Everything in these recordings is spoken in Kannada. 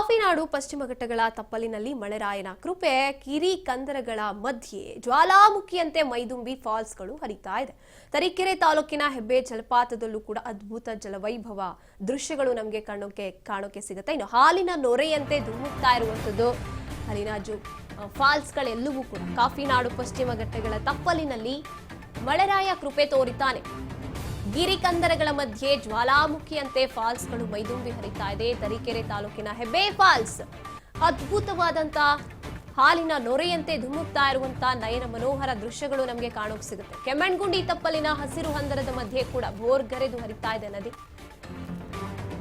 ಕಾಫಿನಾಡು ಪಶ್ಚಿಮ ಘಟ್ಟಗಳ ತಪ್ಪಲಿನಲ್ಲಿ ಮಳೆರಾಯನ ಕೃಪೆ ಕಿರಿಕಂದರಗಳ ಮಧ್ಯೆ ಜ್ವಾಲಾಮುಖಿಯಂತೆ ಮೈದುಂಬಿ ಫಾಲ್ಸ್ಗಳು ಹರಿತಾ ಇದೆ. ತರೀಕೆರೆ ತಾಲೂಕಿನ ಹೆಬ್ಬೆ ಜಲಪಾತದಲ್ಲೂ ಕೂಡ ಅದ್ಭುತ ಜಲವೈಭವ ದೃಶ್ಯಗಳು ನಮಗೆ ಕಾಣೋಕೆ ಸಿಗುತ್ತೆ. ಇನ್ನು ಹಾಲಿನ ನೊರೆಯಂತೆ ಧುಮುಕ್ತಾ ಇರುವಂತದ್ದು ಅಲ್ಲಿನ ಫಾಲ್ಸ್ಗಳೆಲ್ಲವೂ ಕೂಡ ಕಾಫಿನಾಡು ಪಶ್ಚಿಮ ಘಟ್ಟಗಳ ತಪ್ಪಲಿನಲ್ಲಿ ಮಳೆರಾಯ ಕೃಪೆ ತೋರಿತಾನೆ. ಗಿರಿಕಂದರಗಳ ಮಧ್ಯೆ ಜ್ವಾಲಾಮುಖಿಯಂತೆ ಫಾಲ್ಸ್ಗಳು ಮೈದುಂಬಿ ಹರಿತಾ ಇದೆ. ತರೀಕೆರೆ ತಾಲೂಕಿನ ಹೆಬ್ಬೆ ಫಾಲ್ಸ್ ಅದ್ಭುತವಾದಂತ ಹಾಲಿನ ನೊರೆಯಂತೆ ಧುಮುಕ್ತಾ ಇರುವಂತ ನಯನ ಮನೋಹರ ದೃಶ್ಯಗಳು ನಮಗೆ ಕಾಣೋಕೆ ಸಿಗುತ್ತೆ. ಕೆಮ್ಮಣ್ಗುಂಡಿ ತಪ್ಪಲಿನ ಹಸಿರು ಹಂದರದ ಮಧ್ಯೆ ಕೂಡ ಭೋರ್ಗರೆದು ಹರಿತಾ ಇದೆ ನದಿ.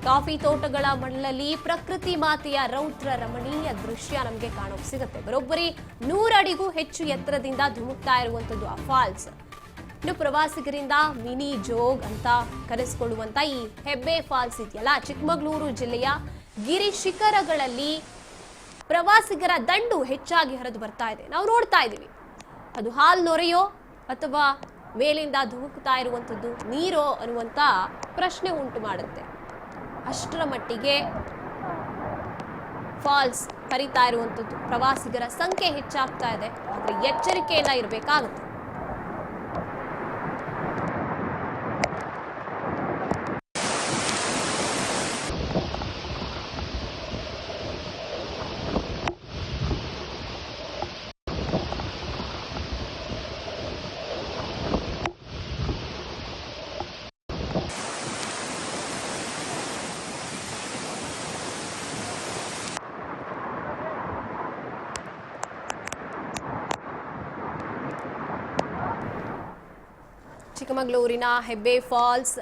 ಕಾಫಿ ತೋಟಗಳ ಮಣ್ಣಲ್ಲಿ ಪ್ರಕೃತಿ ಮಾತೆಯ ರೌದ್ರ ರಮಣೀಯ ದೃಶ್ಯ ನಮಗೆ ಕಾಣೋಕೆ ಸಿಗುತ್ತೆ. ಬರೋಬ್ಬರಿ 100 ಅಡಿಗೂ ಹೆಚ್ಚು ಎತ್ತರದಿಂದ ಧುಮುಕ್ತಾ ಇರುವಂತದ್ದು ಆ ಫಾಲ್ಸ್. ಇನ್ನು ಪ್ರವಾಸಿಗರಿಂದ ಮಿನಿ ಜೋಗ್ ಅಂತ ಕರೆಸಿಕೊಳ್ಳುವಂತ ಈ ಹೆಬ್ಬೆ ಫಾಲ್ಸ್ ಇದೆಯಲ್ಲ, ಚಿಕ್ಕಮಗಳೂರು ಜಿಲ್ಲೆಯ ಗಿರಿ ಶಿಖರಗಳಲ್ಲಿ ಪ್ರವಾಸಿಗರ ದಂಡು ಹೆಚ್ಚಾಗಿ ಹರಿದು ಬರ್ತಾ ಇದೆ. ನಾವು ನೋಡ್ತಾ ಇದ್ದೀವಿ, ಅದು ಹಾಲ್ ನೊರೆಯೋ ಅಥವಾ ಮೇಲಿಂದ ಧುಮುಕ್ತಾ ಇರುವಂಥದ್ದು ನೀರೋ ಅನ್ನುವಂಥ ಪ್ರಶ್ನೆ ಉಂಟು ಮಾಡುತ್ತೆ. ಅಷ್ಟರ ಮಟ್ಟಿಗೆ ಫಾಲ್ಸ್ ಹರಿತಾ ಇರುವಂಥದ್ದು. ಪ್ರವಾಸಿಗರ ಸಂಖ್ಯೆ ಹೆಚ್ಚಾಗ್ತಾ ಇದೆ, ಆದರೆ ಎಚ್ಚರಿಕೆಯಿಂದ ಇರಬೇಕಾಗುತ್ತೆ. ಚಿಕ್ಕಮಗಳೂರಿನ ಹೆಬ್ಬೆ ಫಾಲ್ಸ್,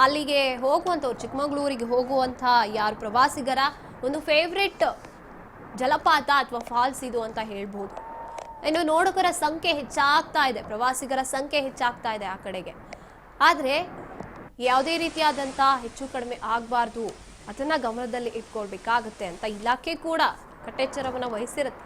ಅಲ್ಲಿಗೆ ಹೋಗುವಂಥವ್ರು, ಚಿಕ್ಕಮಗಳೂರಿಗೆ ಹೋಗುವಂಥ ಯಾರು ಪ್ರವಾಸಿಗರ ಒಂದು ಫೇವ್ರೆಟ್ ಜಲಪಾತ ಅಥವಾ ಫಾಲ್ಸ್ ಇದು ಅಂತ ಹೇಳ್ಬೋದು. ಇನ್ನು ನೋಡಕರ ಸಂಖ್ಯೆ ಹೆಚ್ಚಾಗ್ತಾ ಇದೆ, ಪ್ರವಾಸಿಗರ ಸಂಖ್ಯೆ ಹೆಚ್ಚಾಗ್ತಾ ಇದೆ ಆ ಕಡೆಗೆ. ಆದರೆ ಯಾವುದೇ ರೀತಿಯಾದಂಥ ಹೆಚ್ಚು ಕಡಿಮೆ ಆಗಬಾರ್ದು, ಅದನ್ನು ಗಮನದಲ್ಲಿ ಇಟ್ಕೊಳ್ಬೇಕಾಗತ್ತೆ ಅಂತ ಇಲಾಖೆ ಕೂಡ ಕಟ್ಟೆಚ್ಚರವನ್ನು ವಹಿಸಿರುತ್ತೆ.